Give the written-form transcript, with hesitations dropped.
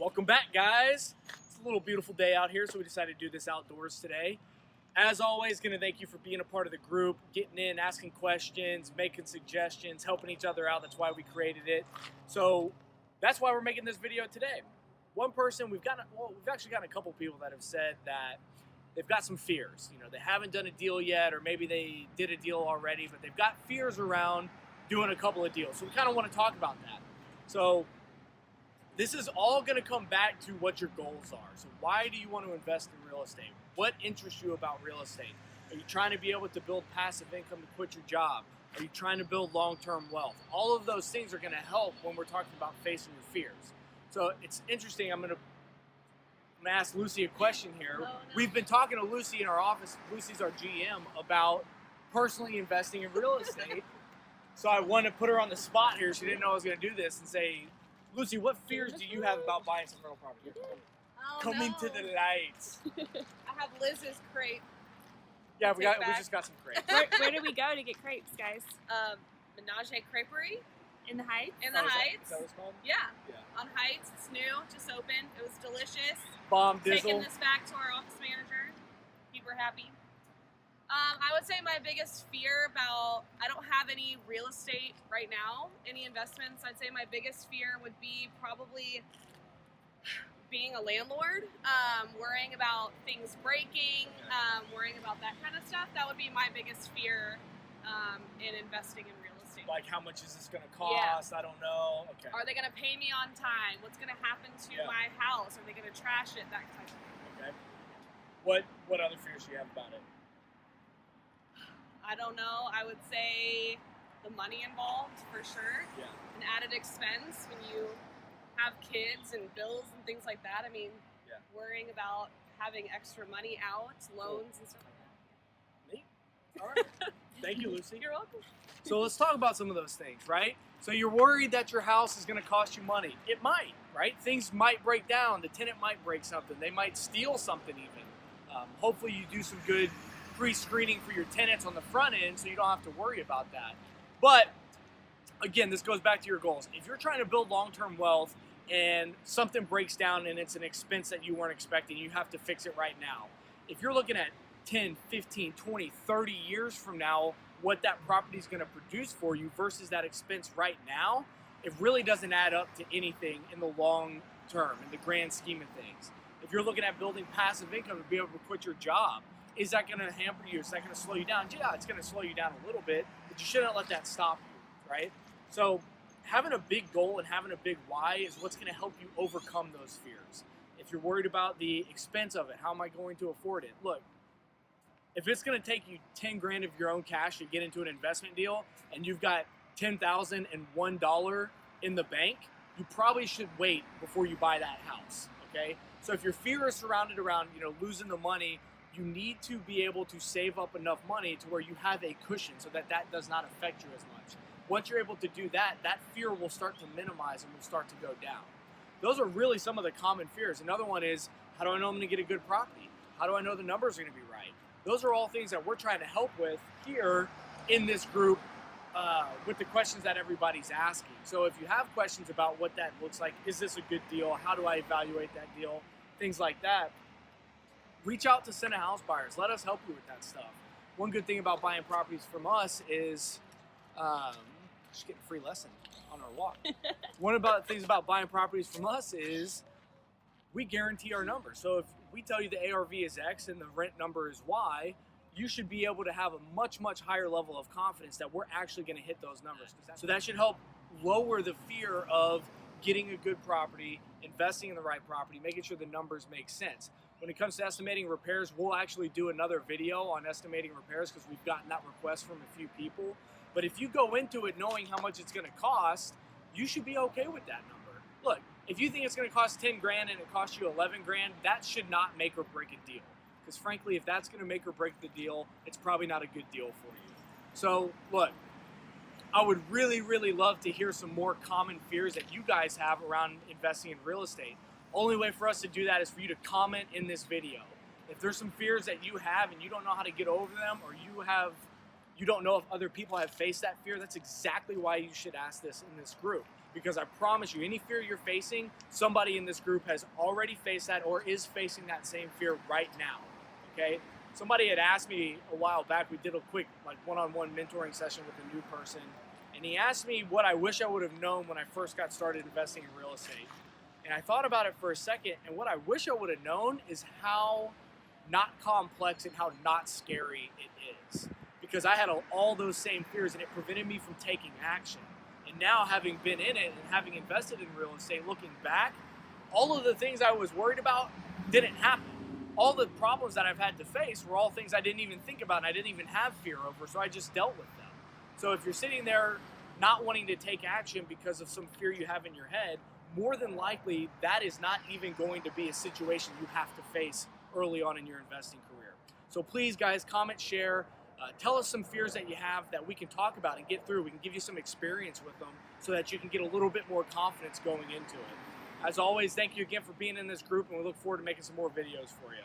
Welcome back, guys. It's a little beautiful day out here, so we decided to do this outdoors today. As always, going to thank you for being a part of the group, getting in, asking questions, making suggestions, helping each other out. That's why we created it. So that's why we're making this video today. One person, we've actually gotten a couple people that have said that they've got some fears. You know, they haven't done a deal yet, or maybe they did a deal already, but they've got fears around doing a couple of deals. So we kind of want to talk about that. So this is all going to come back to what your goals are. So why do you want to invest in real estate? What interests you about real estate? Are you trying to be able to build passive income to quit your job? Are you trying to build long-term wealth? All of those things are going to help when we're talking about facing your fears. So it's interesting. I'm going to ask Lucy a question here. No. We've been talking to Lucy in our office. Lucy's our GM about personally investing in real estate. So I wanted to put her on the spot here. She didn't know I was going to do this and say, Lucy, what fears do you have about buying some rental property? Come into the lights. I have Liz's crepe. Yeah, we just got some crepes. Where do we go to get crepes, guys? Menage a Creperie In the Heights? in the Heights. Is that what it's called? Yeah, Yeah. on Heights. It's new, just opened. It was delicious. Bomb Taking dizzle. this back to our office manager. People are happy. I would say my biggest fear about, I don't have any real estate right now, any investments. I'd say my biggest fear would be probably being a landlord, worrying about things breaking, worrying about that kind of stuff. That would be my biggest fear in investing in real estate. Like, how much is this going to cost? I don't know. Okay. Are they going to pay me on time? What's going to happen to my house? Are they going to trash it? That kind of thing. Okay. What other fears do you have about it? I don't know. I would say the money involved for sure. Yeah. An added expense when you have kids and bills and things like that. I mean, worrying about having extra money out, loans and stuff like that. Neat. All right. Thank you, Lucy. You're welcome. So let's talk about some of those things, right? So you're worried that your house is going to cost you money. It might, right? Things might break down. The tenant might break something. They might steal something even. Hopefully you do some good pre-screening for your tenants on the front end so you don't have to worry about that. But again, this goes back to your goals. If you're trying to build long-term wealth and something breaks down and it's an expense that you weren't expecting, you have to fix it right now. If you're looking at 10, 15, 20, 30 years from now, what that property is going to produce for you versus that expense right now, it really doesn't add up to anything in the long term, in the grand scheme of things. If you're looking at building passive income to be able to quit your job, is that going to hamper you? Is that going to slow you down? Yeah, it's going to slow you down a little bit, but you shouldn't let that stop you, right? So having a big goal and having a big why is what's going to help you overcome those fears. If you're worried about the expense of it, how am I going to afford it? Look, if it's going to take you 10 grand of your own cash to get into an investment deal and you've got $10,001 in the bank, you probably should wait before you buy that house, okay? So if your fear is surrounded around, losing the money, you need to be able to save up enough money to where you have a cushion so that that does not affect you as much. Once you're able to do that, that fear will start to minimize and will start to go down. Those are really some of the common fears. Another one is, how do I know I'm going to get a good property? How do I know the numbers are going to be right? Those are all things that we're trying to help with here in this group with the questions that everybody's asking. So if you have questions about what that looks like, is this a good deal? How do I evaluate that deal? Things like that. Reach out to Senna house buyers. Let us help you with that stuff. One good thing about buying properties from us is just getting a free lesson on our walk. One of the things about buying properties from us is we guarantee our number. So if we tell you the ARV is X and the rent number is Y, you should be able to have a much, much higher level of confidence that we're actually going to hit those numbers. So that should help lower the fear of getting a good property, investing in the right property, making sure the numbers make sense. When it comes to estimating repairs, we'll actually do another video on estimating repairs because we've gotten that request from a few people. But if you go into it knowing how much it's going to cost, you should be okay with that number. Look, if you think it's going to cost 10 grand and it costs you 11 grand, that should not make or break a deal. Because frankly, if that's going to make or break the deal, it's probably not a good deal for you. So look, I would really, really love to hear some more common fears that you guys have around investing in real estate. Only way for us to do that is for you to comment in this video. If there's some fears that you have and you don't know how to get over them, or you don't know if other people have faced that fear, that's exactly why you should ask this in this group. because I promise you, any fear you're facing, somebody in this group has already faced that or is facing that same fear right now, okay? Somebody had asked me a while back, we did a quick one-on-one mentoring session with a new person, and he asked me what I wish I would have known when I first got started investing in real estate. And I thought about it for a second, and what I wish I would have known is how not complex and how not scary it is. Because I had all those same fears, and it prevented me from taking action. And now, having been in it and having invested in real estate, looking back, all of the things I was worried about didn't happen. All the problems that I've had to face were all things I didn't even think about and I didn't even have fear over, so I just dealt with them. So if you're sitting there not wanting to take action because of some fear you have in your head, more than likely that is not even going to be a situation you have to face early on in your investing career. So please, guys, comment, share, tell us some fears that you have that we can talk about and get through. We can give you some experience with them so that you can get a little bit more confidence going into it. As always, thank you again for being in this group, and we look forward to making some more videos for you.